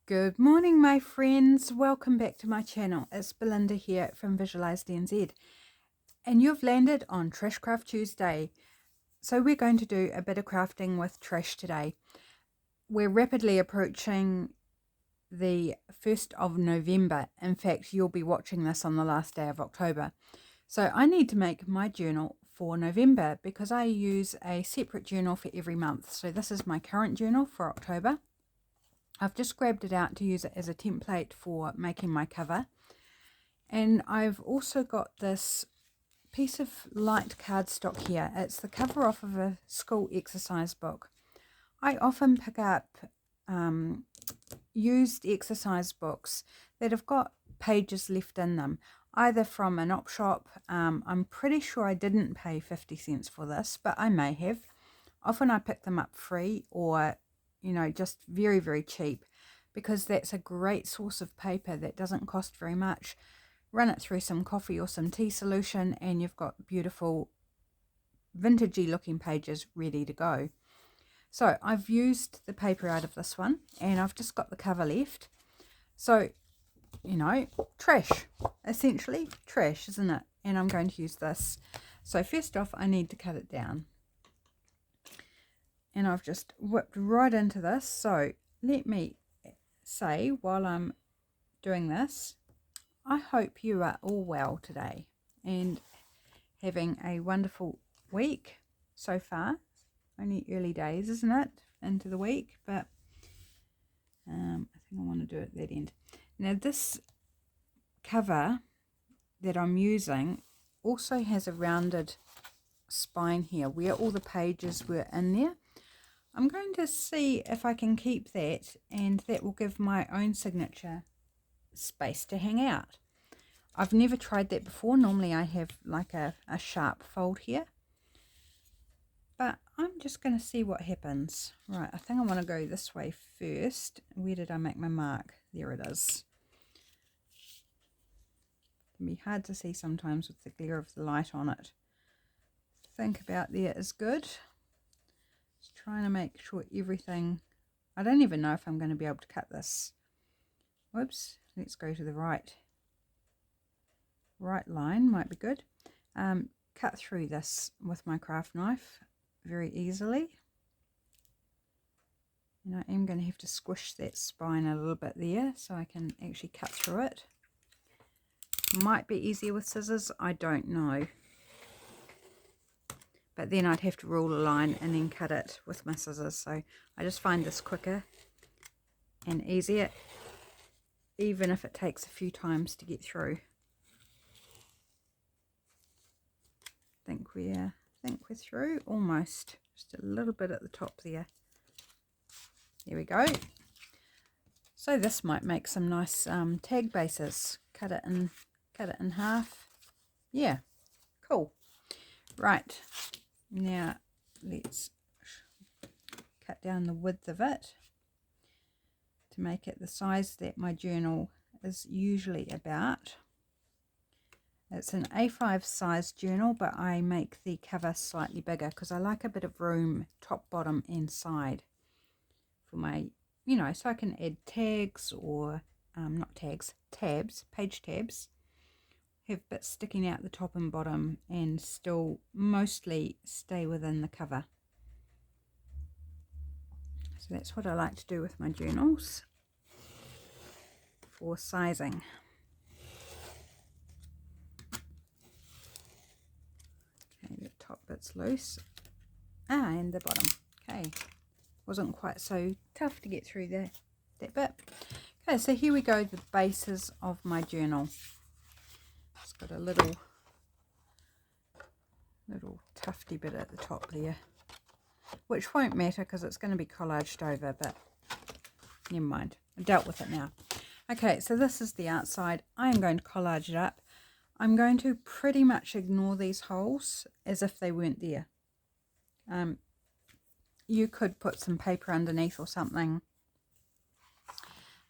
Good morning, my friends. Welcome back to my channel. It's Belinda here from Visualized NZ, and you've landed on Trash Craft Tuesday. So we're going to do a bit of crafting with trash today. We're rapidly approaching the 1st of November. In fact, you'll be watching this on the last day of October. So I need to make my journal for November because I use a separate journal for every month. So this is my current journal for October. I've just grabbed it out to use it as a template for making my cover. And I've also got this piece of light cardstock here. It's the cover off of a school exercise book. I often pick up used exercise books that have got pages left in them, either from an op shop. I'm pretty sure I didn't pay 50 cents for this, but I may have. Often I pick them up free or just very, very cheap, because that's a great source of paper that doesn't cost very much. Run it through some coffee or some tea solution and you've got beautiful vintagey looking pages ready to go. So I've used the paper out of this one and I've just got the cover left. So, trash, essentially trash, isn't it? And I'm going to use this. So first off, I need to cut it down. And I've just whipped right into this. So let me say, while I'm doing this, I hope you are all well today and having a wonderful week so far. Only early days, isn't it, into the week, but I think I want to do it at that end. Now this cover that I'm using also has a rounded spine here where all the pages were in there. I'm going to see if I can keep that, and that will give my own signature space to hang out. I've never tried that before. Normally I have like a sharp fold here, but I'm just going to see what happens. Right, I think I want to go this way first. Where did I make my mark? There it is. It can be hard to see sometimes with the glare of the light on it. Think about there is good. Just trying to make sure everything, I don't even know if I'm going to be able to cut this. Whoops, let's go to the right line, might be good. Cut through this with my craft knife very easily. And I am going to have to squish that spine a little bit there so I can actually cut through it. Might be easier with scissors, I don't know. But then I'd have to rule a line and then cut it with my scissors. So I just find this quicker and easier, even if it takes a few times to get through. I think we're through almost. Just a little bit at the top there. There we go. So this might make some nice tag bases. Cut it in half. Yeah, cool. Right. Now let's cut down the width of it to make it the size that my journal is usually about. It's an A5 size journal, but I make the cover slightly bigger because I like a bit of room top, bottom and side for my, so I can add tags or not tags, tabs, page tabs. Have bits sticking out the top and bottom and still mostly stay within the cover. So that's what I like to do with my journals for sizing. Okay, the top bit's loose. And the bottom. Okay, wasn't quite so tough to get through that bit. Okay, so here we go, the bases of my journal. It's got a little tufty bit at the top there, which won't matter because it's going to be collaged over, but never mind. I've dealt with it now. Okay, so this is the outside. I am going to collage it up. I'm going to pretty much ignore these holes as if they weren't there. You could put some paper underneath or something.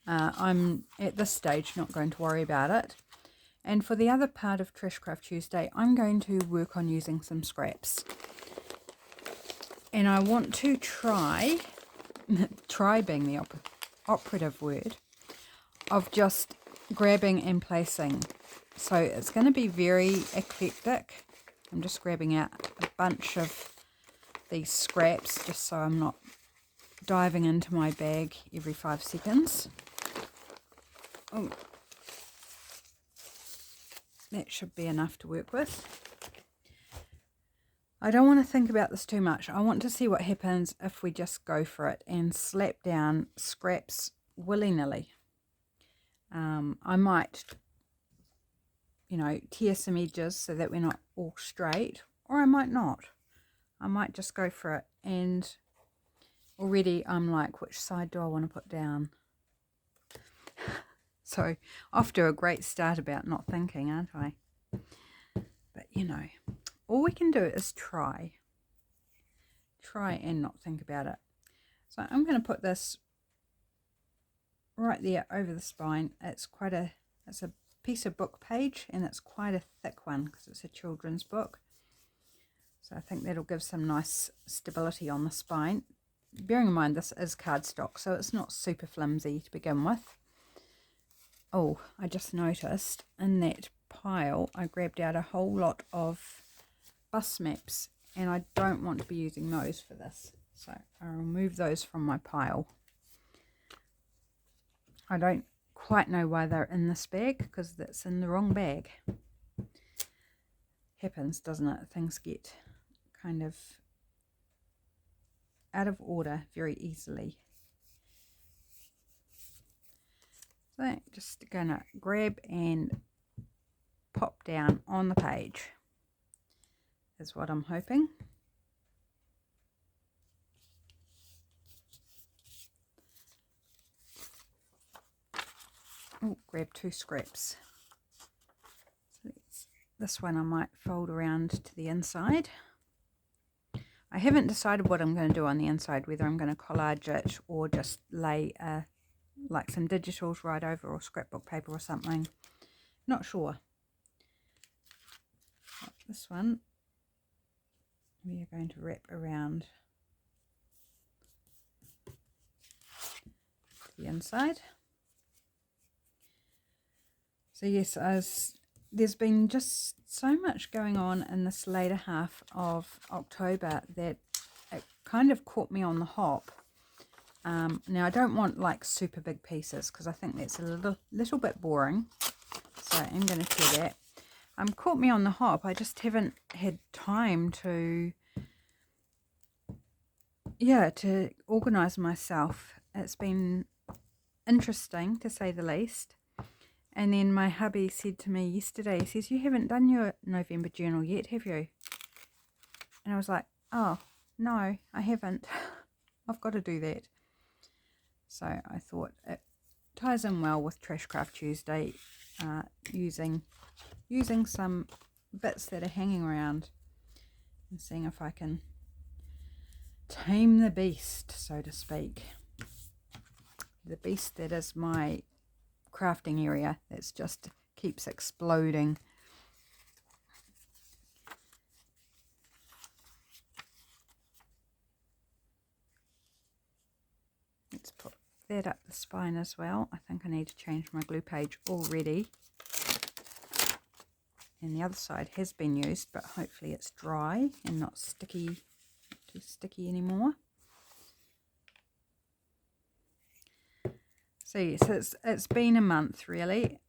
I'm at this stage not going to worry about it. And for the other part of Trash Craft Tuesday, I'm going to work on using some scraps. And I want to try being the operative word, of just grabbing and placing. So it's going to be very eclectic. I'm just grabbing out a bunch of these scraps just so I'm not diving into my bag every 5 seconds. Oh, that should be enough to work with. I don't want to think about this too much. I want to see what happens if we just go for it and slap down scraps willy-nilly. I might, tear some edges so that we're not all straight, or I might not. I might just go for it, and already I'm like, which side do I want to put down? So off to a great start about not thinking, aren't I? But all we can do is try and not think about it. So I'm going to put this right there over the spine. It's a piece of book page, and it's quite a thick one because it's a children's book. So I think that'll give some nice stability on the spine. Bearing in mind this is cardstock, so it's not super flimsy to begin with. Oh, I just noticed in that pile I grabbed out a whole lot of bus maps, and I don't want to be using those for this. So I'll remove those from my pile. I don't quite know why they're in this bag because that's in the wrong bag. Happens, doesn't it? Things get kind of out of order very easily. So just gonna grab and pop down on the page is what I'm hoping. Oh, grab 2 scraps. So this one I might fold around to the inside. I haven't decided what I'm going to do on the inside, whether I'm going to collage it or just lay like some digitals right over, or scrapbook paper or something. Not sure. This one we are going to wrap around the inside. So yes, there's been just so much going on in this later half of October that it kind of caught me on the hop. Now I don't want like super big pieces because I think that's a little bit boring. So I'm going to tear that. Caught me on the hop. I just haven't had time to organise myself. It's been interesting to say the least. And then my hubby said to me yesterday, he says, "You haven't done your November journal yet, have you?" And I was like, "Oh, no, I haven't. I've got to do that." So I thought it ties in well with Trashcraft Tuesday, using some bits that are hanging around and seeing if I can tame the beast, so to speak. The beast that is my crafting area that's just keeps exploding. Let's put that up the spine as well. I think I need to change my glue page already. And the other side has been used, but hopefully it's dry and not sticky, too sticky anymore. So yes, it's been a month really,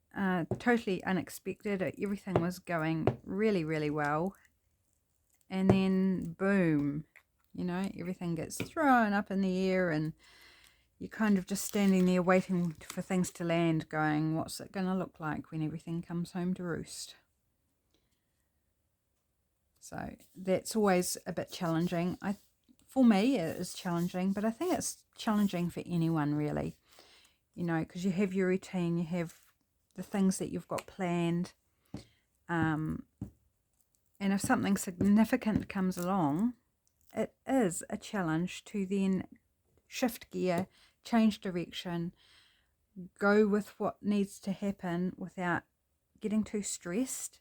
totally unexpected. Everything was going really, really well, and then boom, everything gets thrown up in the air, and you're kind of just standing there waiting for things to land, going, what's it going to look like when everything comes home to roost? So that's always a bit challenging. For me, it is challenging, but I think it's challenging for anyone really. Because you have your routine, you have the things that you've got planned. And if something significant comes along, it is a challenge to then shift gear, change direction, go with what needs to happen without getting too stressed.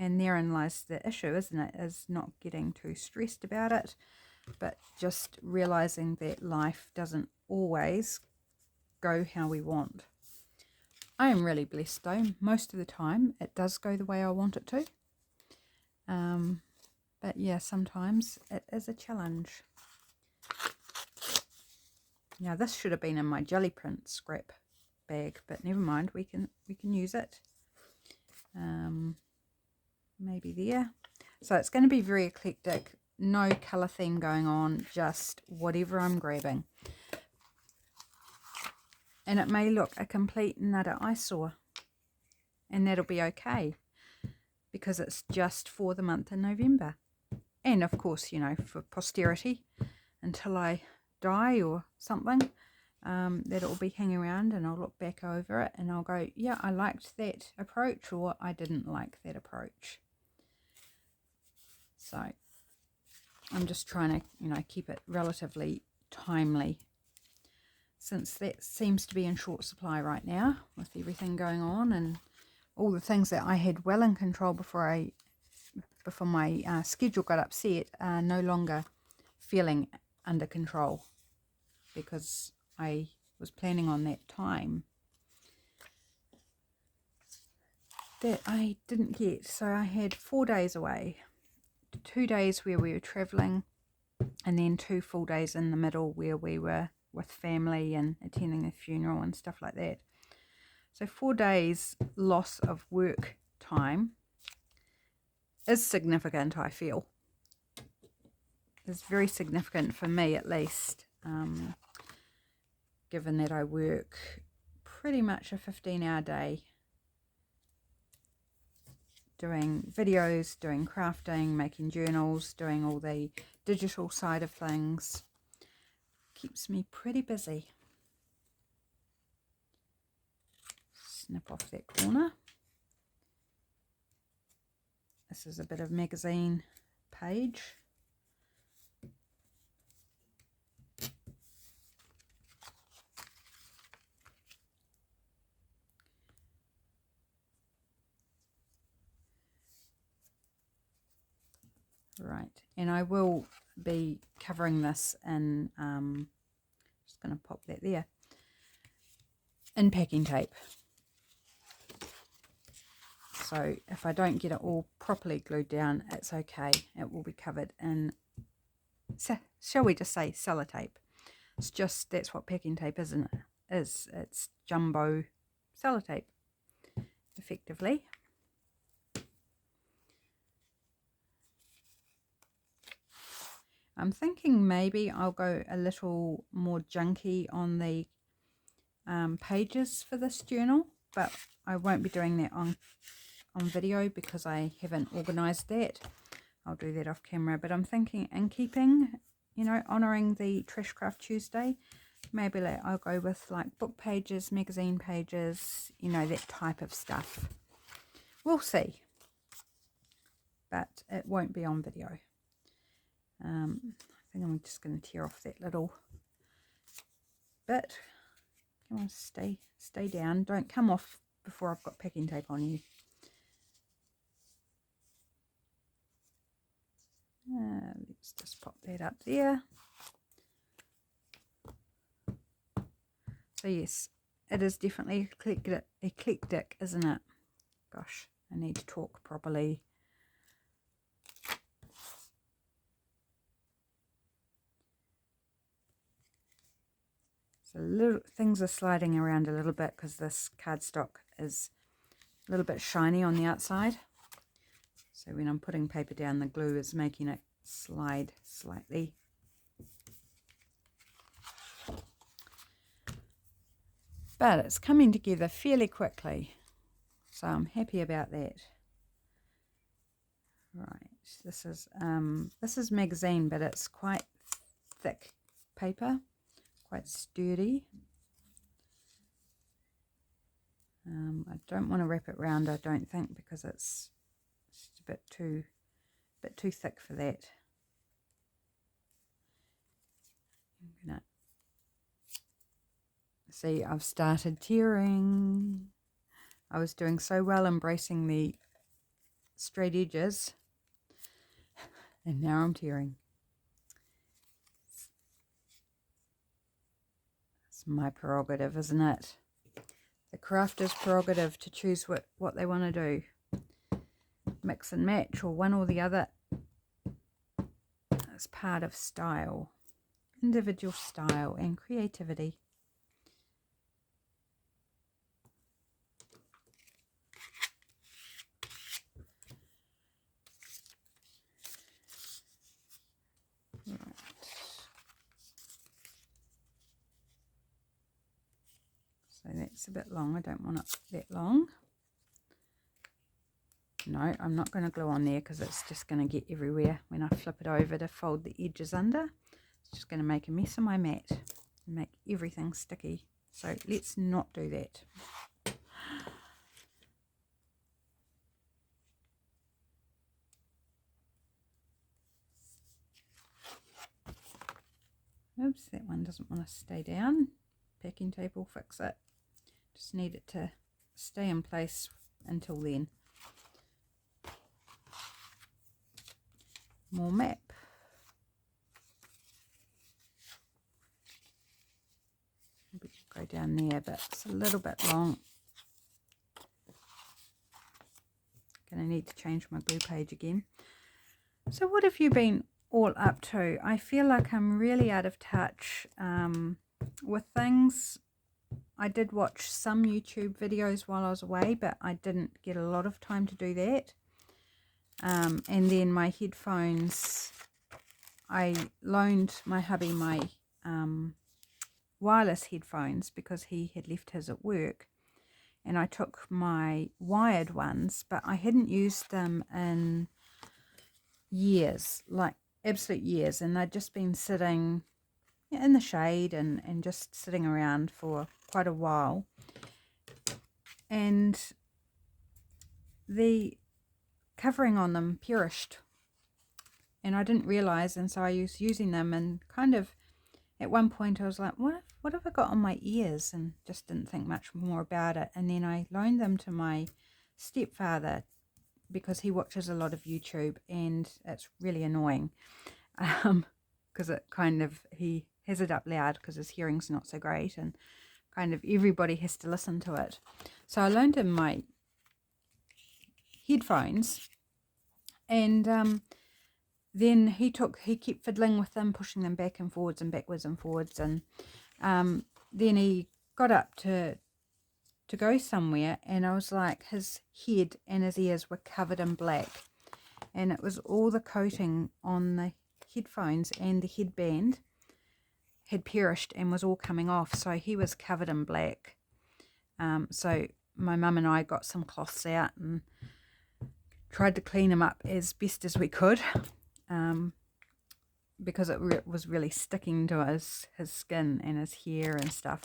And therein lies the issue, isn't it? Is not getting too stressed about it, but just realizing that life doesn't always go how we want. I am really blessed though. Most of the time it does go the way I want it to. But yeah, sometimes it is a challenge. Now this should have been in my jelly print scrap bag, but never mind, we can use it. Maybe there. So it's going to be very eclectic, no colour theme going on, just whatever I'm grabbing. And it may look a complete and utter eyesore, and that'll be okay, because it's just for the month of November. And of course, you know, for posterity, until I die or something, that it will be hanging around, and I'll look back over it and I'll go, yeah, I liked that approach, or I didn't like that approach. So I'm just trying to, you know, keep it relatively timely, since that seems to be in short supply right now with everything going on, and all the things that I had well in control before my schedule got upset are no longer feeling under control, because I was planning on that time that I didn't get. So I had 4 days away, 2 days where we were traveling, and then 2 full days in the middle where we were with family and attending a funeral and stuff like that. So 4 days loss of work time is significant, I feel. It's very significant for me, at least, given that I work pretty much a 15-hour day, doing videos, doing crafting, making journals, doing all the digital side of things. Keeps me pretty busy. Snip off that corner. This is a bit of magazine page. Right, and I will be covering this in, just going to pop that there, in packing tape. So if I don't get it all properly glued down, it's okay. It will be covered in, shall we just say, sellotape. It's just, that's what packing tape is, isn't it? It's jumbo sellotape, effectively. I'm thinking maybe I'll go a little more junky on the pages for this journal, but I won't be doing that on video because I haven't organised that. I'll do that off camera, but I'm thinking, in keeping, you know, honouring the Trash Craft Tuesday, maybe I'll go with like book pages, magazine pages, you know, that type of stuff. We'll see, but it won't be on video. I think I'm just going to tear off that little bit. Come on, stay down. Don't come off before I've got packing tape on you. Let's just pop that up there. So yes, it is definitely eclectic, isn't it? Gosh, I need to talk properly. So things are sliding around a little bit because this cardstock is a little bit shiny on the outside. So when I'm putting paper down, the glue is making it slide slightly. But it's coming together fairly quickly, so I'm happy about that. Right, this is magazine, but it's quite thick paper, quite sturdy. I don't want to wrap it round, I don't think, because it's just a bit too thick for that. I'm gonna see, I've started tearing. I was doing so well embracing the straight edges, and now I'm tearing. It's my prerogative, isn't it? the crafter's prerogative to choose what they want to do. Mix and match, or one or the other. It's part of style, individual style and creativity. Right. So that's a bit long. I don't want it that long. No, I'm not going to glue on there because it's just going to get everywhere when I flip it over to fold the edges under. It's just going to make a mess of my mat and make everything sticky. So let's not do that. Oops, that one doesn't want to stay down. Packing tape will fix it. Just need it to stay in place until then. More map. Maybe go down there, but it's a little bit long. Gonna need to change my glue page again. So what have you been all up to? I feel like I'm really out of touch with things. I did watch some YouTube videos while I was away, but I didn't get a lot of time to do that. And then my headphones, I loaned my hubby my wireless headphones because he had left his at work, and I took my wired ones, but I hadn't used them in years, like absolute years, and they'd just been sitting in the shade and just sitting around for quite a while, and the covering on them perished, and I didn't realize, and so I was using them, and kind of at one point I was like, what have I got on my ears, and just didn't think much more about it. And then I loaned them to my stepfather because he watches a lot of YouTube, and it's really annoying because it kind of, he has it up loud because his hearing's not so great, and kind of everybody has to listen to it. So I loaned him my headphones, and then he kept fiddling with them, pushing them back and forwards and backwards and forwards, and then he got up to go somewhere, and I was like, his head and his ears were covered in black, and it was all the coating on the headphones, and the headband had perished and was all coming off, so he was covered in black. So my mum and I got some cloths out and tried to clean him up as best as we could, because it was really sticking to his skin and his hair and stuff.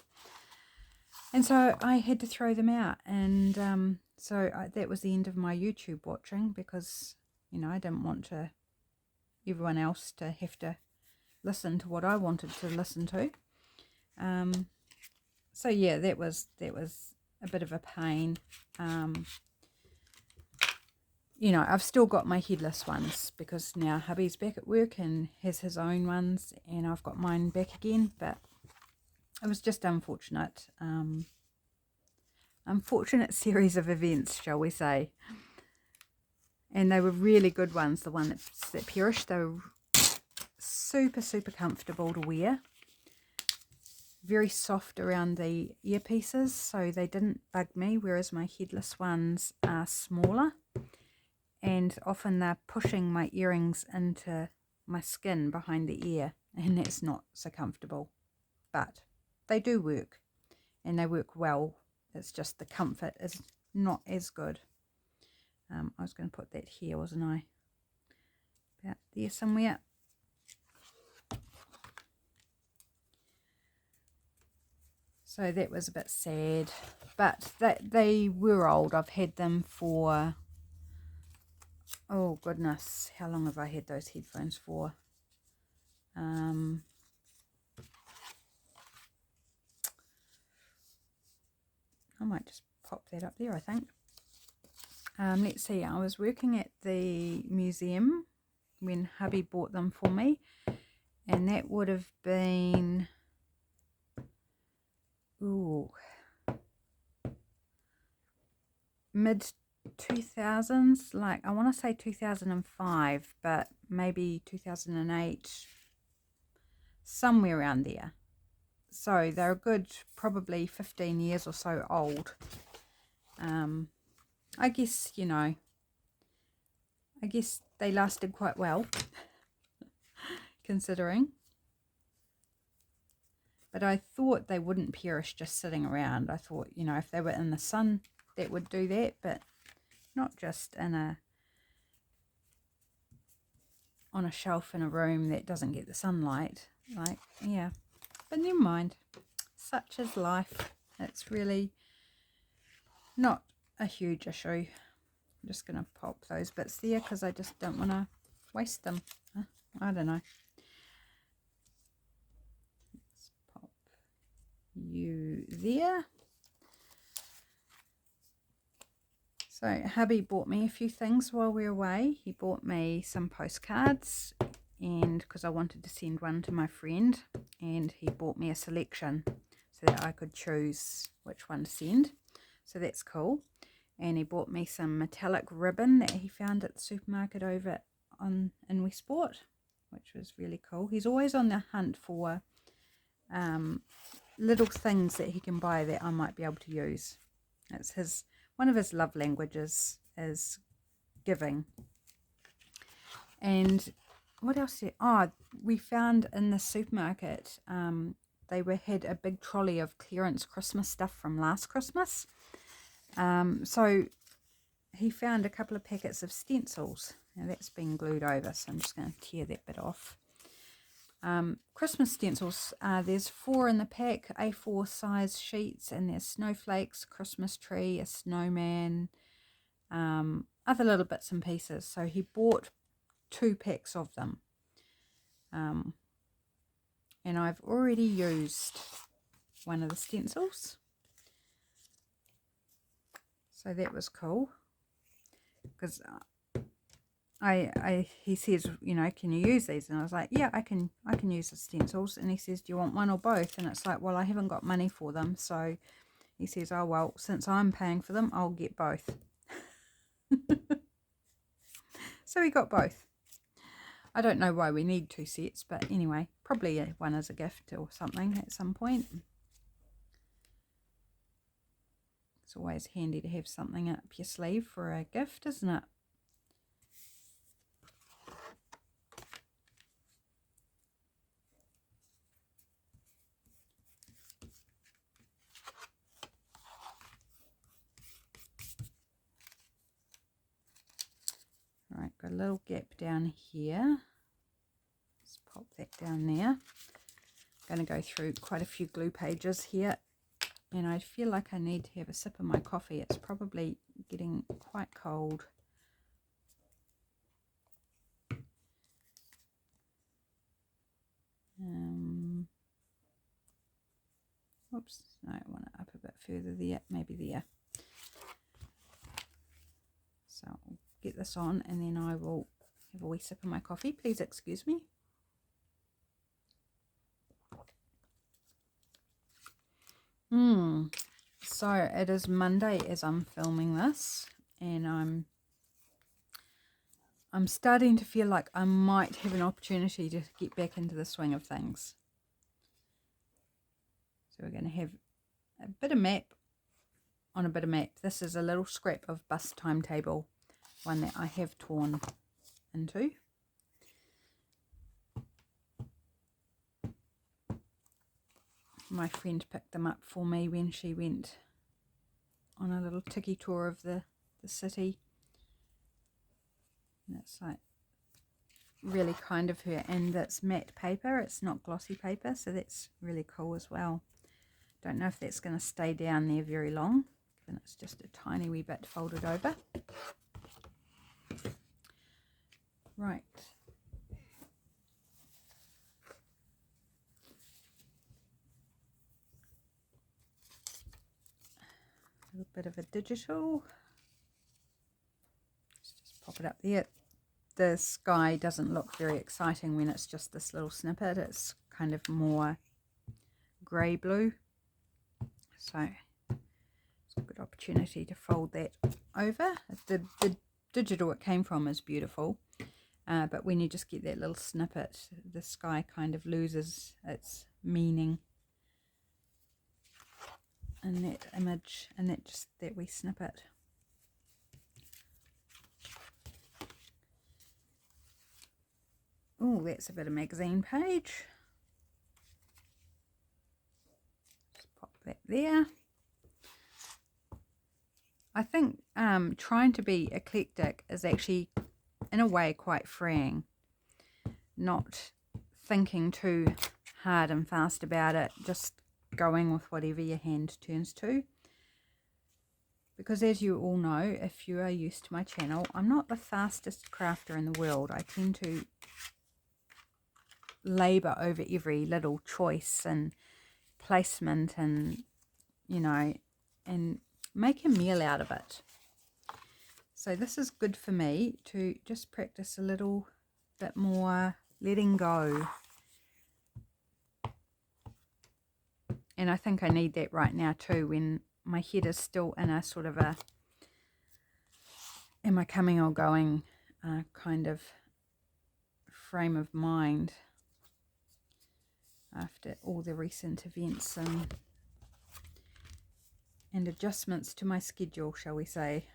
And so I had to throw them out, and that was the end of my YouTube watching, because, you know, I didn't want everyone else to have to listen to what I wanted to listen to. So yeah, that was a bit of a pain. You know, I've still got my headless ones because now hubby's back at work and has his own ones, and I've got mine back again, but it was just unfortunate. Unfortunate series of events, shall we say. And they were really good ones. The one that perished, they were super, super comfortable to wear. Very soft around the earpieces, so they didn't bug me, whereas my headless ones are smaller. And often they're pushing my earrings into my skin behind the ear, and that's not so comfortable. But they do work, and they work well. It's just the comfort is not as good. I was going to put that here, wasn't I? About there somewhere. So that was a bit sad, but they were old. I've had them for, oh goodness, how long have I had those headphones for? I might just pop that up there, I think. Let's see, I was working at the museum when hubby bought them for me, and that would have been, ooh, mid 2000s, like I want to say 2005, but maybe 2008, somewhere around there. So they're a good probably 15 years or so old. I guess, you know, I guess they lasted quite well considering. But I thought they wouldn't perish just sitting around. I thought, you know, if they were in the sun, that would do that, but not just in on a shelf in a room that doesn't get the sunlight. Like, yeah. But never mind. Such is life. It's really not a huge issue. I'm just going to pop those bits there because I just don't want to waste them. I don't know. Let's pop you there. So hubby bought me a few things while we were away. He bought me some postcards, and because I wanted to send one to my friend, and he bought me a selection so that I could choose which one to send. So that's cool. And he bought me some metallic ribbon that he found at the supermarket over in Westport, which was really cool. He's always on the hunt for little things that he can buy that I might be able to use. It's one of his love languages is giving. And what else? Oh, we found in the supermarket, they had a big trolley of clearance Christmas stuff from last Christmas. So he found a couple of packets of stencils. Now that's been glued over, so I'm just going to tear that bit off. Christmas stencils, there's 4 in the pack, A4 size sheets, and there's snowflakes, Christmas tree, a snowman, other little bits and pieces. So he bought 2 packs of them. And I've already used one of the stencils. So that was cool. Because he says, you know, can you use these? And I was like, yeah, I can use the stencils. And he says, do you want one or both? And it's like, well, I haven't got money for them. So he says, oh, well, since I'm paying for them, I'll get both. So he got both. I don't know why we need 2 sets, but anyway, probably one as a gift or something at some point. It's always handy to have something up your sleeve for a gift, isn't it? Right, got a little gap down here. Let's pop that down there. I'm going to go through quite a few glue pages here, and I feel like I need to have a sip of my coffee. It's probably getting quite cold. Oops, no, I want it up a bit further there, maybe there. So I'll get this on, and then I will have a wee sip of my coffee. Please excuse me. So it is Monday as I'm filming this, and I'm starting to feel like I might have an opportunity to get back into the swing of things. So we're going to have a bit of map on a bit of map. This is a little scrap of bus timetable, one that I have torn into. My friend picked them up for me when she went on a little tiki tour of the city. And it's like really kind of her, and it's matte paper, it's not glossy paper, so that's really cool as well. Don't know if that's going to stay down there very long, and it's just a tiny wee bit folded over. Right. A little bit of a digital. Let's just pop it up there. The sky doesn't look very exciting when it's just this little snippet. It's kind of more grey blue. So it's good good opportunity to fold that over. The digital it came from is beautiful, but when you just get that little snippet, the sky kind of loses its meaning in that image, and that wee snippet. Oh, that's a bit of magazine page. Just pop that there. I think trying to be eclectic is actually, in a way, quite freeing. Not thinking too hard and fast about it, just going with whatever your hand turns to. Because as you all know, if you are used to my channel, I'm not the fastest crafter in the world. I tend to labour over every little choice and placement and, you know, and make a meal out of it. So this is good for me to just practice a little bit more letting go. And I think I need that right now too, when my head is still in a sort of a am I coming or going kind of frame of mind after all the recent events and adjustments to my schedule, shall we say.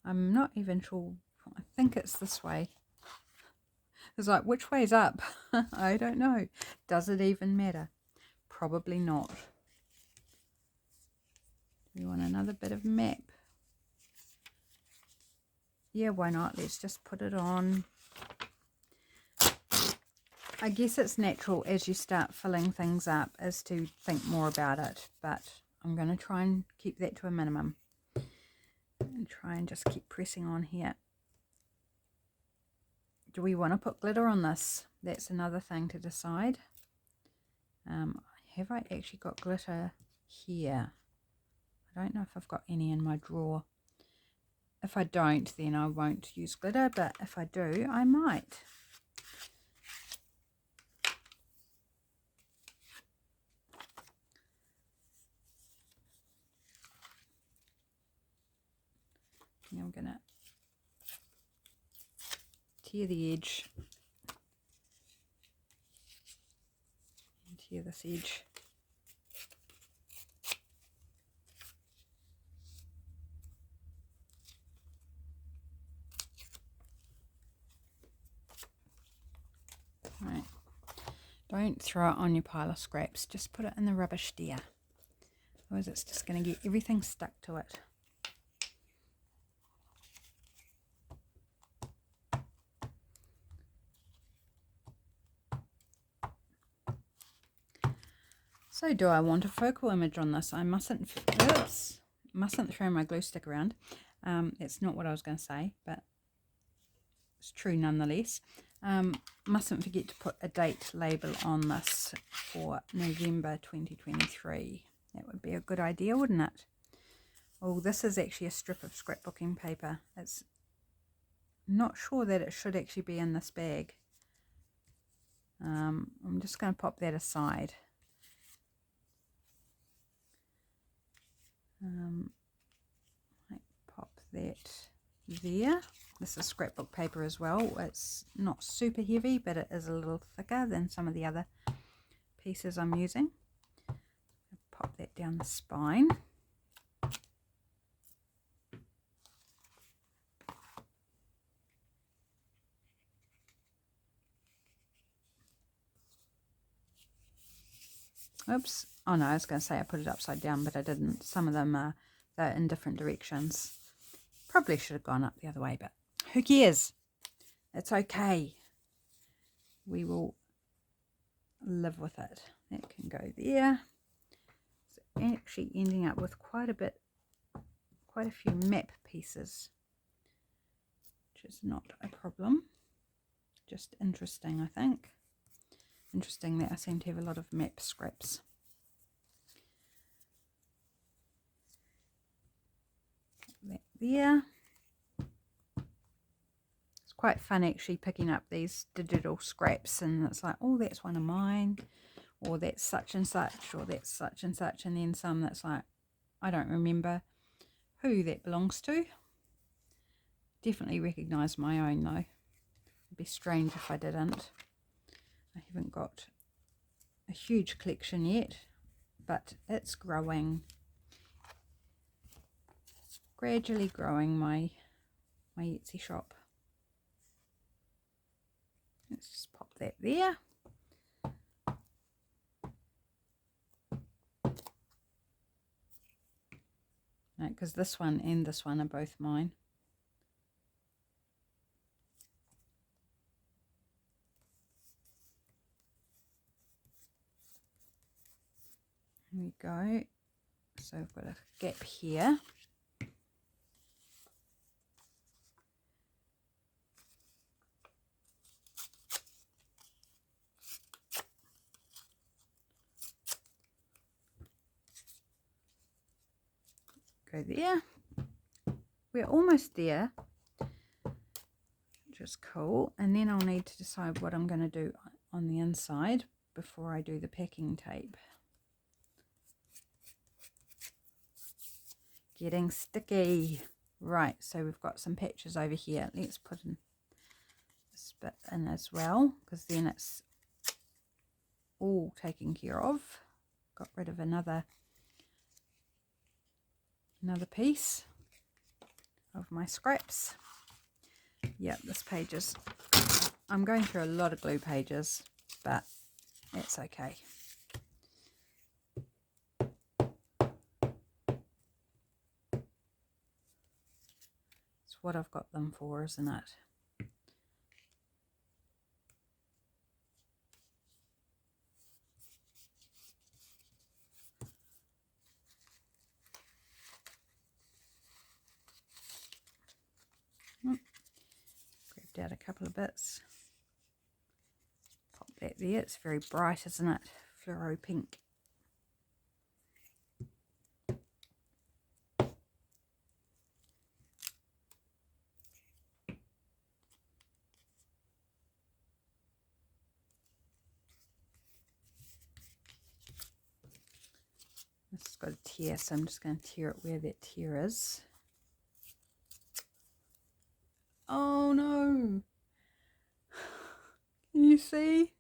I'm not even sure. I think it's this way. It's like, which way's up? I don't know. Does it even matter? Probably not. We want another bit of map. Yeah, why not? Let's just put it on. I guess it's natural as you start filling things up is to think more about it, but I'm going to try and keep that to a minimum and try and just keep pressing on here. Do we want to put glitter on this? That's another thing to decide. Have I actually got glitter here? I don't know if I've got any in my drawer. If I don't, then I won't use glitter, but if I do, I might. Now I'm going to tear the edge and tear this edge. Right. Don't throw it on your pile of scraps, just put it in the rubbish there. Otherwise it's just going to get everything stuck to it. So do I want a focal image on this? I mustn't throw my glue stick around. It's not what I was going to say, but it's true nonetheless. Mustn't forget to put a date label on this for November 2023. That would be a good idea, wouldn't it? Oh, this is actually a strip of scrapbooking paper. It's not sure that it should actually be in this bag. I'm just going to pop that aside. Pop that there. This is scrapbook paper as well. It's not super heavy, but it is a little thicker than some of the other pieces I'm using. Pop that down the spine. Oops. Oh no, I was going to say I put it upside down, but I didn't. Some of them are they're in different directions. Probably should have gone up the other way, but who cares? It's okay. We will live with it. That can go there. So actually ending up with quite a few map pieces, which is not a problem. Just interesting, I think. Interesting that I seem to have a lot of map scraps. Put that there. quite fun actually picking up these digital scraps, and it's like, oh, that's one of mine, or that's such and such, or that's such and such, and then some that's like, I don't remember who that belongs to. Definitely recognise my own though. It'd be strange if I didn't. I haven't got a huge collection yet, but it's growing. Gradually growing my Etsy shop. Let's just pop that there. No, because this one and this one are both mine. Here we go. So I've got a gap here. Go there. We're almost there, which is cool. And then I'll need to decide what I'm going to do on the inside before I do the packing tape. Getting sticky. Right, so we've got some patches over here. Let's put in this bit in as well, because then it's all taken care of. Got rid of another piece of my scraps. Yeah, this page is, I'm going through a lot of glue pages, but it's okay. It's what I've got them for, isn't it? Grabbed out a couple of bits. Pop that there. It's very bright, isn't it? Fluoro pink. This has got a tear, so I'm just going to tear it where that tear is. Oh no! Can you see?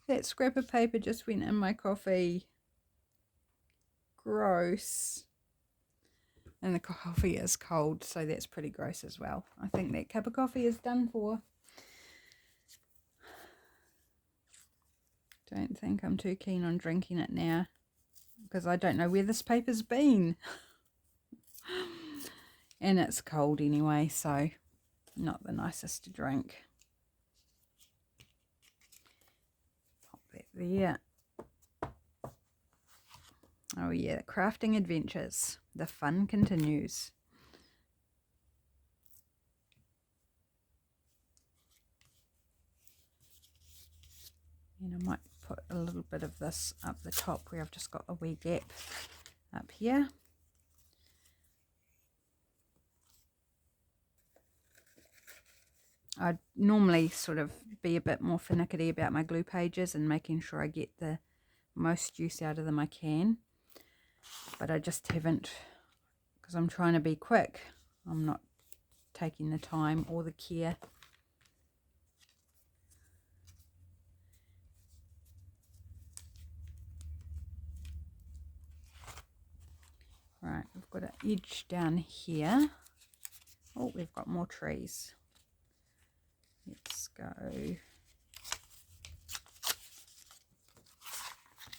That scrap of paper just went in my coffee. Gross. And the coffee is cold, so that's pretty gross as well. I think that cup of coffee is done for. Don't think I'm too keen on drinking it now, because I don't know where this paper's been. And it's cold anyway, so not the nicest to drink. Pop that there. Oh yeah, crafting adventures. The fun continues. And I might put a little bit of this up the top where I've just got a wee gap up here. I'd normally sort of be a bit more finicky about my glue pages and making sure I get the most use out of them I can. But I just haven't, because I'm trying to be quick. I'm not taking the time or the care. Right, we've got an edge down here. Oh, we've got more trees. Let's go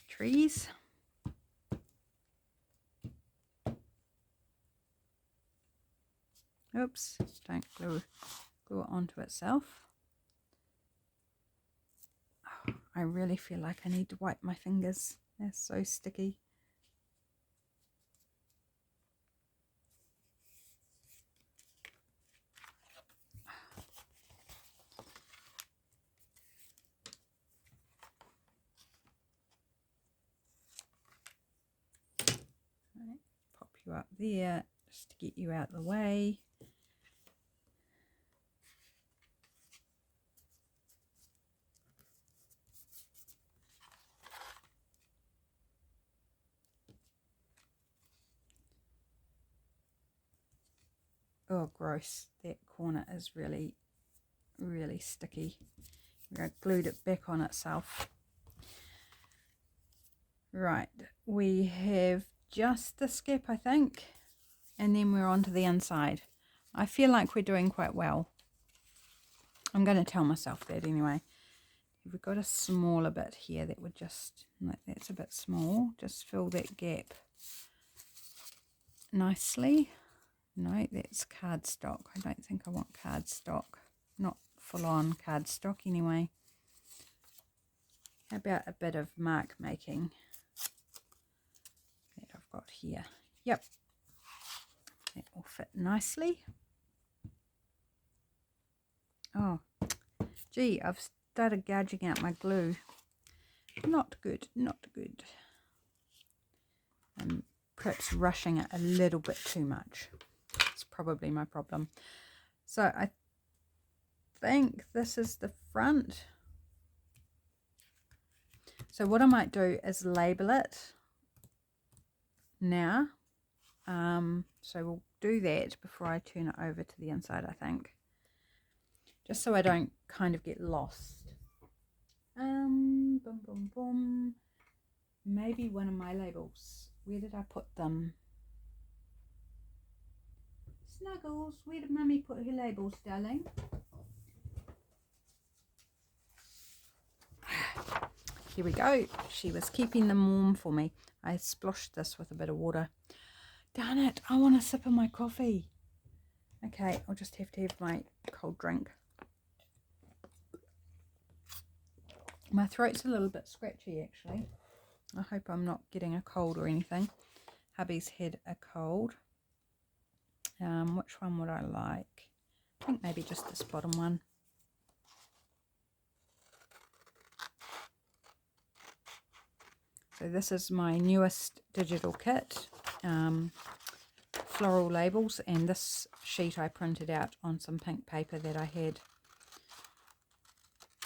trees. Oops, don't glue it onto itself. Oh, I really feel like I need to wipe my fingers. They're so sticky. Pop you up there just to get you out of the way. Oh, gross. That corner is really, really sticky. I glued it back on itself. Right, we have just this gap, I think, and then we're on to the inside. I feel like we're doing quite well. I'm going to tell myself that anyway. If we've got a smaller bit here, that would just, like, that's a bit small. Just fill that gap nicely. No, that's cardstock. I don't think I want cardstock. Not full on cardstock anyway. How about a bit of mark making that I've got here? Yep, that will fit nicely. Oh, gee, I've started gouging out my glue. Not good, not good. I'm perhaps rushing it a little bit too much. It's probably my problem. So I think this is the front. So what I might do is label it now. So we'll do that before I turn it over to the inside, I think. Just so I don't kind of get lost. Boom, boom, boom. Maybe one of my labels. Where did I put them? Snuggles, where did Mummy put her labels, darling? Here we go. She was keeping them warm for me. I splashed this with a bit of water. Darn it, I want a sip of my coffee. Okay, I'll just have to have my cold drink. My throat's a little bit scratchy actually. I hope I'm not getting a cold or anything. Hubby's had a cold. Which one would I like? I think maybe just this bottom one. So this is my newest digital kit, Floral Labels, and this sheet I printed out on some pink paper that I had.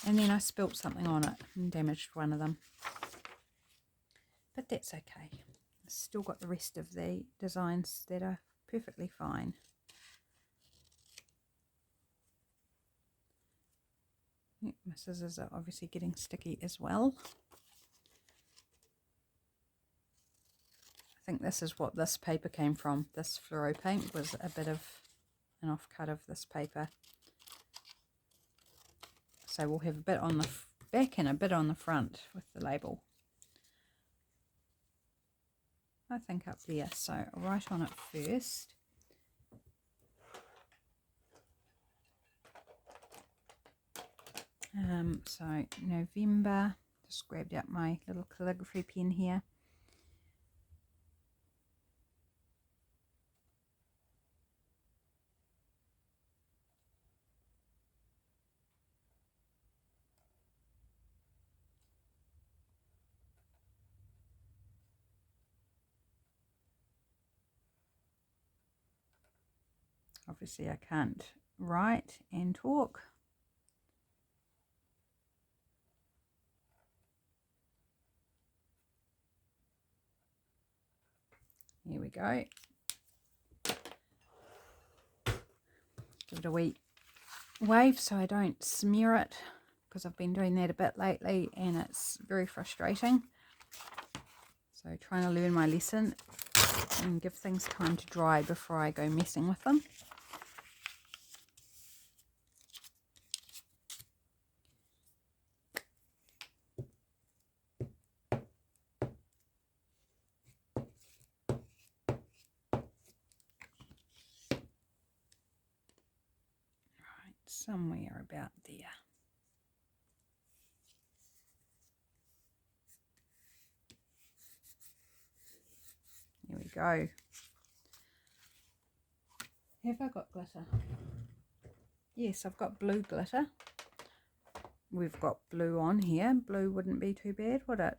And then I spilt something on it and damaged one of them. But that's okay. I've still got the rest of the designs that are perfectly fine. My scissors are obviously getting sticky as well. I think this is what this paper came from. This fluoro paint was a bit of an offcut of this paper. So we'll have a bit on the back and a bit on the front with the label. I think up there, so I'll write on it first. So November, just grabbed out my little calligraphy pen here. Obviously I can't write and talk. Here we go. Give it a wee wave so I don't smear it, because I've been doing that a bit lately and it's very frustrating. So trying to learn my lesson and give things time to dry before I go messing with them. Somewhere about there. There we go. Have I got glitter? Yes, I've got blue glitter. We've got blue on here. Blue wouldn't be too bad, would it?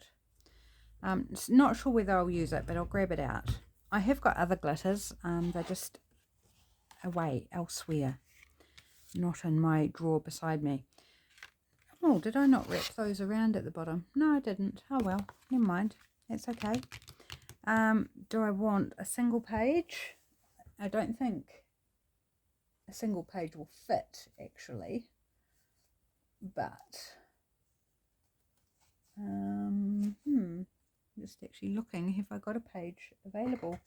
Not sure whether I'll use it, but I'll grab it out. I have got other glitters. They're just away elsewhere, not in my drawer beside me. Oh, did I not wrap those around at the bottom? No, I didn't. Oh well, never mind. That's okay. Do I want a single page? I don't think a single page will fit actually, but just actually looking, have I got a page available?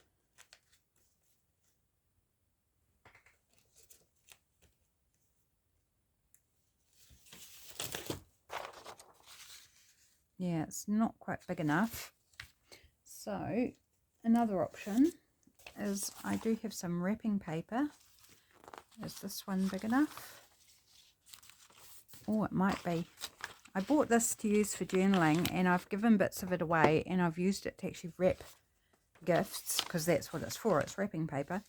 Yeah, it's not quite big enough. So another option is I do have some wrapping paper. Is this one big enough? Oh, it might be. I bought this to use for journaling, and I've given bits of it away, and I've used it to actually wrap gifts, because that's what it's for, it's wrapping paper.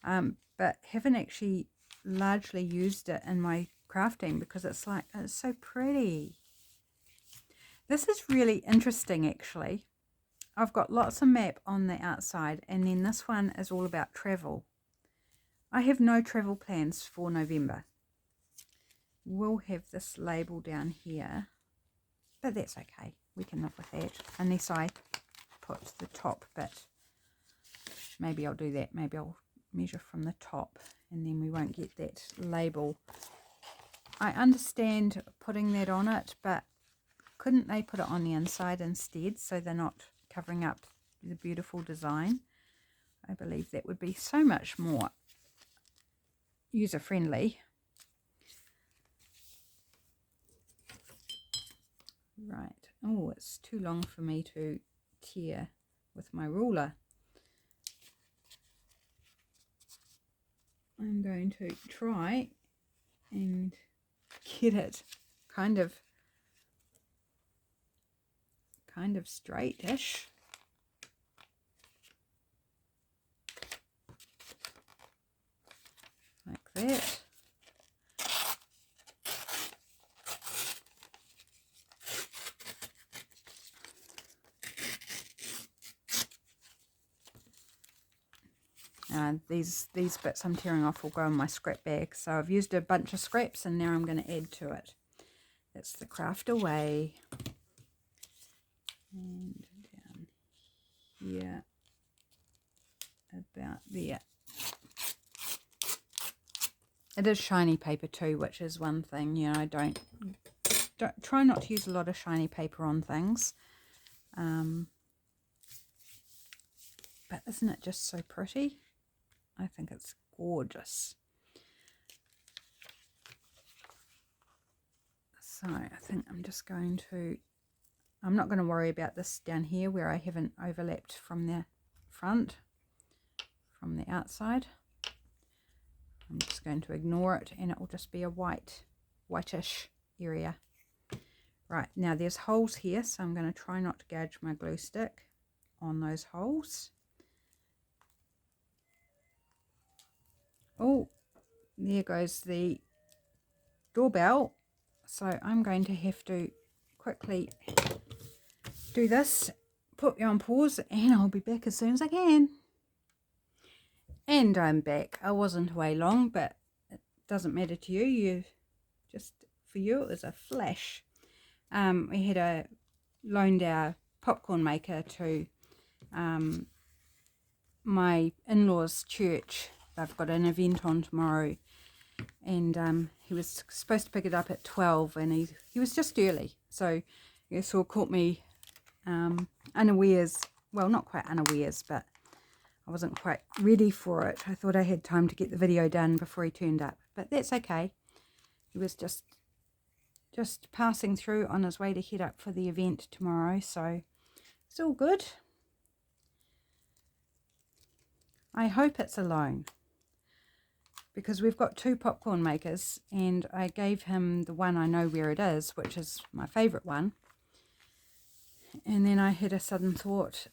But haven't actually largely used it in my crafting, because it's like, it's so pretty. This is really interesting actually. I've got lots of map on the outside, and then this one is all about travel. I have no travel plans for November. We'll have this label down here, but that's okay. We can live with that, unless I put the top bit. Maybe I'll do that. Maybe I'll measure from the top, and then we won't get that label. I understand putting that on it, but couldn't they put it on the inside instead, so they're not covering up the beautiful design? I believe that would be so much more user-friendly. Right. Oh, it's too long for me to tear with my ruler. I'm going to try and get it kind of straightish. Like that. These bits I'm tearing off will go in my scrap bag. So I've used a bunch of scraps, and now I'm going to add to it. That's the craft away. And down here, about there. It is shiny paper too, which is one thing. You know, I don't try not to use a lot of shiny paper on things. But isn't it just so pretty? I think it's gorgeous. So I think I'm just going to, I'm not going to worry about this down here where I haven't overlapped from the front, from the outside. I'm just going to ignore it, and it will just be a whitish area. Right, now there's holes here, so I'm going to try not to gouge my glue stick on those holes. Oh, there goes the doorbell. So I'm going to have to quickly do this, put you on pause, and I'll be back as soon as I can. And I'm back. I wasn't away long, but it doesn't matter to you. For you, it was a flash. We had loaned our popcorn maker to my in-laws' church. They've got an event on tomorrow, and he was supposed to pick it up at 12, and he was just early, so it sort of caught me unawares. Well, not quite unawares, but I wasn't quite ready for it. I thought I had time to get the video done before he turned up, but that's okay. He was just passing through on his way to head up for the event tomorrow, so it's all good. I hope it's a loan, because we've got 2 popcorn makers, and I gave him the one I know where it is, which is my favourite one. And then I had a sudden thought,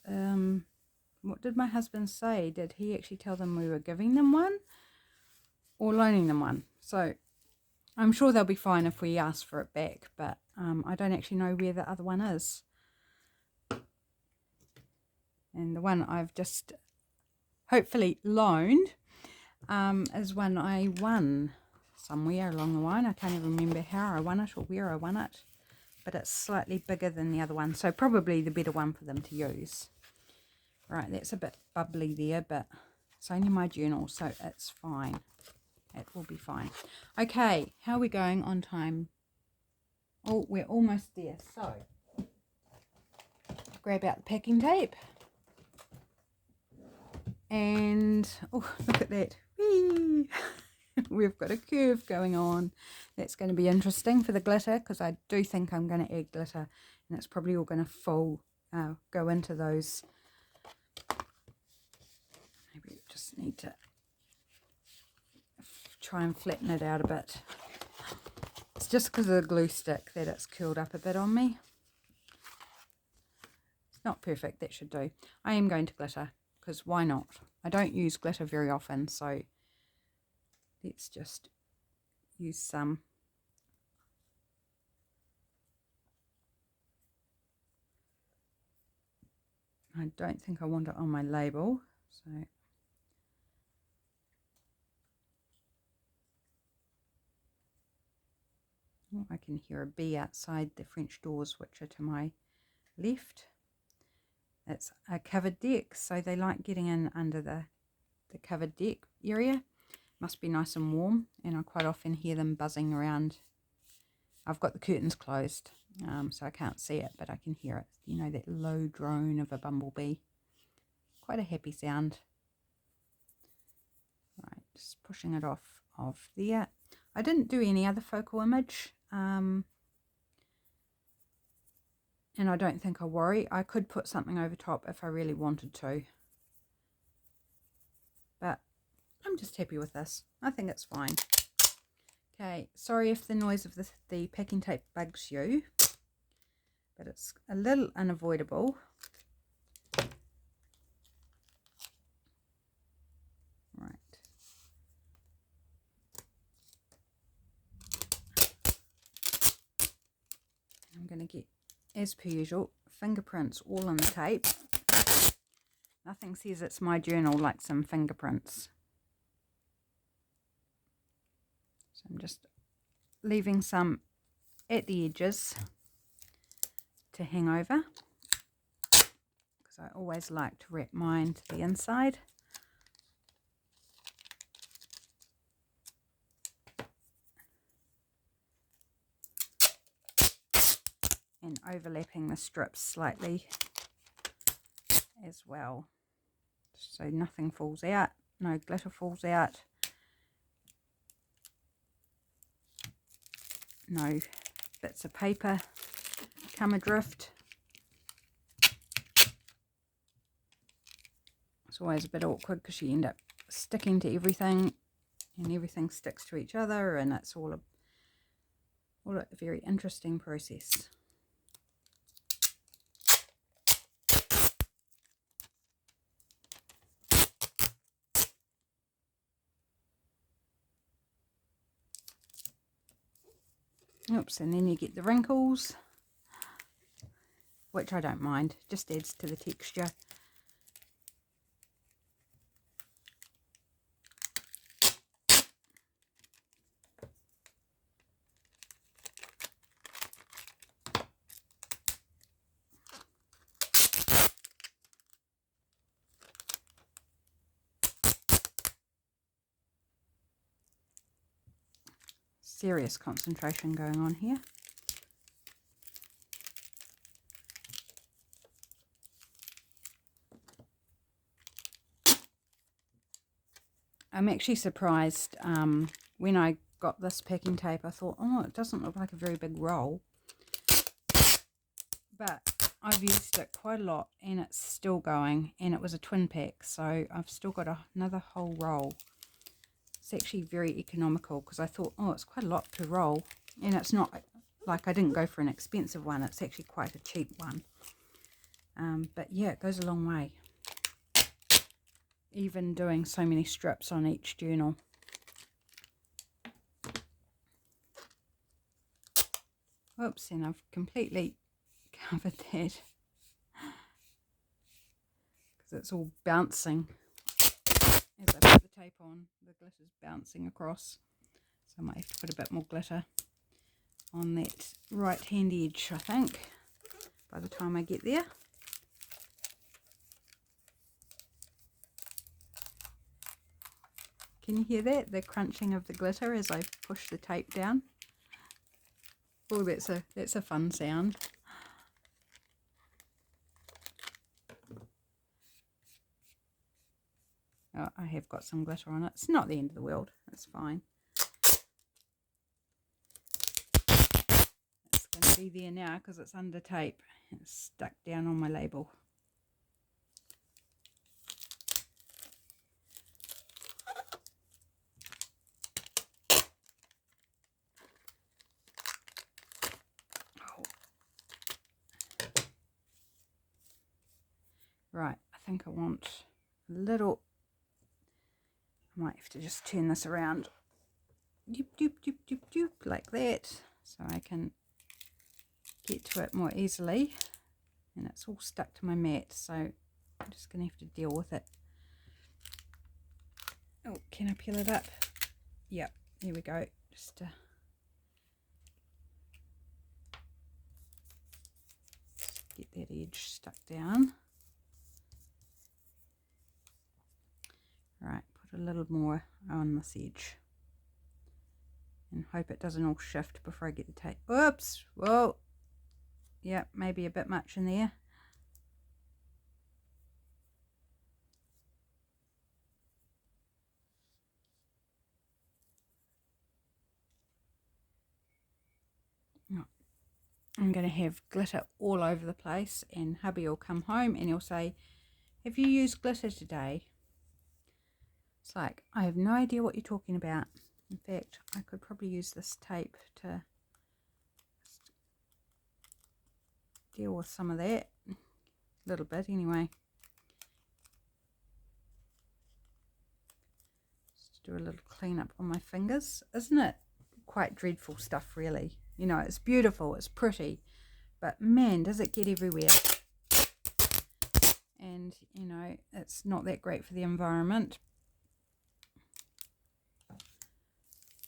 what did my husband say? Did he actually tell them we were giving them one or loaning them one? So I'm sure they'll be fine if we ask for it back, but I don't actually know where the other one is. And the one I've just hopefully loaned is one I won somewhere along the line. I can't even remember how I won it or where I won it, but it's slightly bigger than the other one, so probably the better one for them to use. Right, that's a bit bubbly there, but it's only my journal, so it's fine. it will be fine. Okay, how are we going on time? Oh, we're almost there. So grab out the packing tape. And oh, look at that. Whee! We've got a curve going on. That's going to be interesting for the glitter, because I do think I'm going to add glitter, and it's probably all going to go into those. Maybe we just need to try and flatten it out a bit. It's just because of the glue stick that it's curled up a bit on me. It's not perfect, that should do. I am going to glitter, because why not? I don't use glitter very often, so let's just use some. I don't think I want it on my label, so oh, I can hear a bee outside the French doors, which are to my left. It's a covered deck, so they like getting in under the covered deck area. Must be nice and warm, and I quite often hear them buzzing around. I've got the curtains closed, so I can't see it, but I can hear it. You know, that low drone of a bumblebee. Quite a happy sound. Right, just pushing it off of there. I didn't do any other focal image, and I don't think I'll worry. I could put something over top if I really wanted to, but I'm just happy with this. I think it's fine. Okay, sorry if the noise of the packing tape bugs you, but it's a little unavoidable. Right. I'm going to get, as per usual, fingerprints all on the tape. Nothing says it's my journal like some fingerprints. So I'm just leaving some at the edges to hang over, because I always like to wrap mine to the inside. And overlapping the strips slightly as well, so nothing falls out, no glitter falls out, no bits of paper come adrift. It's always a bit awkward because you end up sticking to everything, and everything sticks to each other, and it's all a very interesting process. Oops, and then you get the wrinkles, which I don't mind, just adds to the texture. Serious concentration going on here. I'm actually surprised when I got this packing tape. I thought, oh, it doesn't look like a very big roll, but I've used it quite a lot and it's still going, and it was a twin pack, so I've still got another whole roll. It's actually very economical, because I thought, oh, it's quite a lot per roll, and it's not like I didn't go for an expensive one. It's actually quite a cheap one, but yeah, it goes a long way, even doing so many strips on each journal. Oops, and I've completely covered that because it's all bouncing as I put the tape on. The glitter's bouncing across, so I might have to put a bit more glitter on that right hand edge, I think, by the time I get there. Can you hear that? The crunching of the glitter as I push the tape down. Oh, that's a fun sound. Oh, I have got some glitter on it. It's not the end of the world. It's fine. It's going to be there now because it's under tape. It's stuck down on my label. Oh. Right, I think I want a little... I might have to just turn this around. Doop, doop, doop, doop, doop, like that. So I can get to it more easily. And it's all stuck to my mat, so I'm just going to have to deal with it. Oh, can I peel it up? Yep, there we go. Just get that edge stuck down. Right, put a little more on this edge. And hope it doesn't all shift before I get the tape. Oops! Whoa! Yep, maybe a bit much in there. I'm going to have glitter all over the place, and hubby will come home and he'll say, "Have you used glitter today?" It's like, I have no idea what you're talking about. In fact, I could probably use this tape to deal with some of that. A little bit anyway. Just do a little clean up on my fingers. Isn't it quite dreadful stuff, really? You know, it's beautiful, it's pretty, but man, does it get everywhere. And, you know, it's not that great for the environment.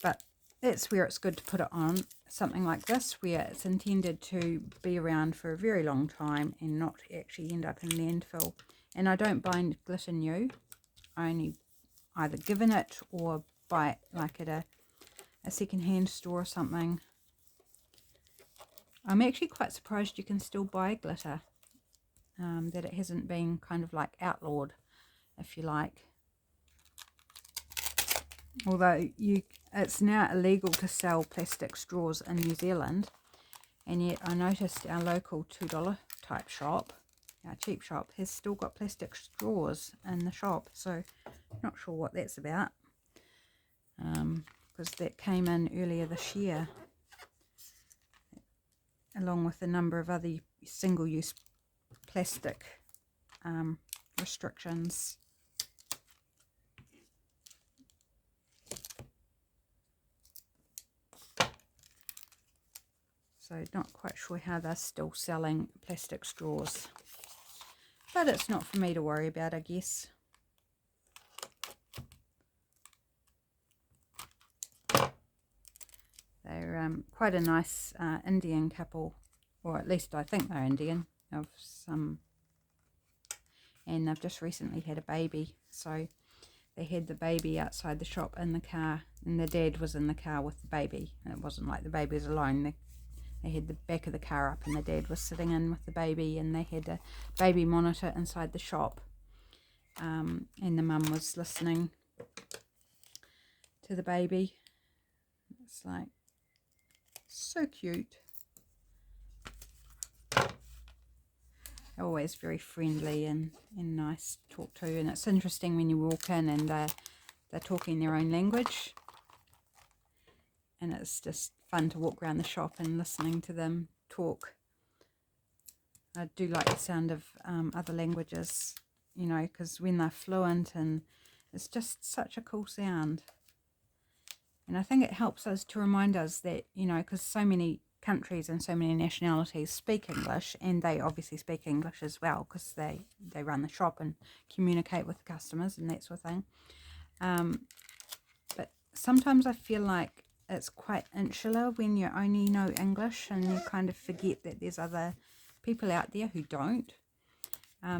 But that's where it's good to put it on something like this, where it's intended to be around for a very long time and not actually end up in landfill. And I don't buy glitter new. I only either given it or buy it like at a second-hand store or something. I'm actually quite surprised you can still buy glitter, that it hasn't been kind of like outlawed, if you like. Although it's now illegal to sell plastic straws in New Zealand, and yet I noticed our local $2 type shop, our cheap shop, has still got plastic straws in the shop. So not sure what that's about, because that came in earlier this year, along with a number of other single-use plastic restrictions. So not quite sure how they're still selling plastic straws. But it's not for me to worry about, I guess. They're quite a nice Indian couple, or at least I think they're Indian, of some, and they've just recently had a baby. So they had the baby outside the shop in the car, and the dad was in the car with the baby, and it wasn't like the baby was alone. They had the back of the car up and the dad was sitting in with the baby, and they had a baby monitor inside the shop, and the mum was listening to the baby. It's like so cute. Always very friendly and nice to talk to, and it's interesting when you walk in and they're talking their own language, and it's just fun to walk around the shop and listening to them talk. I do like the sound of other languages, you know, because when they're fluent, and it's just such a cool sound. And I think it helps us to remind us that, you know, because so many countries and so many nationalities speak English, and they obviously speak English as well because they run the shop and communicate with the customers and that sort of thing. But sometimes I feel like it's quite insular when you only know English, and you kind of forget that there's other people out there who don't.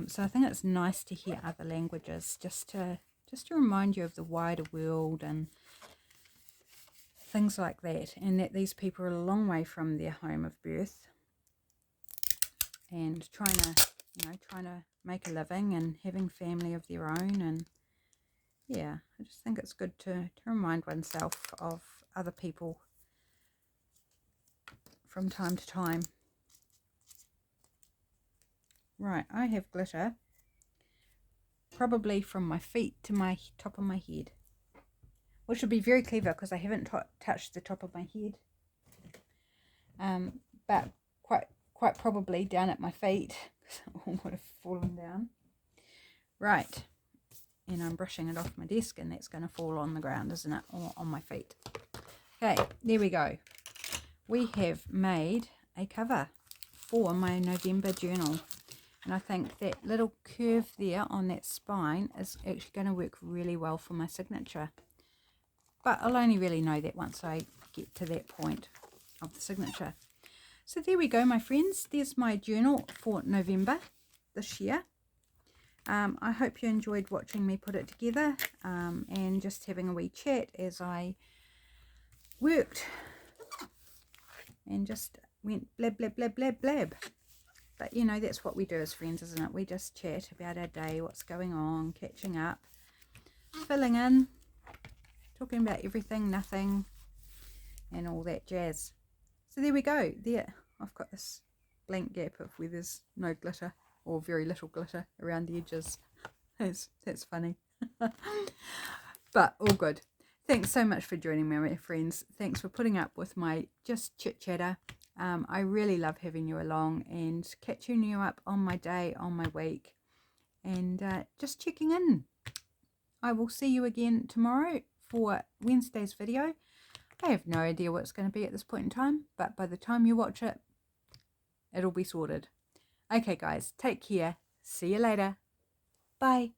So I think it's nice to hear other languages, just to just to remind you of the wider world and things like that, and that these people are a long way from their home of birth and trying to make a living and having family of their own. And yeah, I just think it's good to remind oneself of other people from time to time. Right, I have glitter probably from my feet to my top of my head, which would be very clever because I haven't touched the top of my head, but quite probably down at my feet because it all would have fallen down. Right, and I'm brushing it off my desk, and that's going to fall on the ground, isn't it, or on my feet. Okay, there we go. We have made a cover for my November journal, and I think that little curve there on that spine is actually going to work really well for my signature, but I'll only really know that once I get to that point of the signature. So there we go, my friends. There's my journal for November this year. I hope you enjoyed watching me put it together, and just having a wee chat as I worked and just went blab, blab, blab, blab, blab. But, you know, that's what we do as friends, isn't it? We just chat about our day, what's going on, catching up, filling in, talking about everything, nothing, and all that jazz. So there we go. There, I've got this blank gap of where there's no glitter or very little glitter around the edges. That's funny. But all good. Thanks so much for joining me, my friends. Thanks for putting up with my just chit-chatter. I really love having you along and catching you up on my day, on my week, and just checking in. I will see you again tomorrow for Wednesday's video. I have no idea what it's going to be at this point in time, but by the time you watch it, it'll be sorted. Okay, guys, take care. See you later. Bye.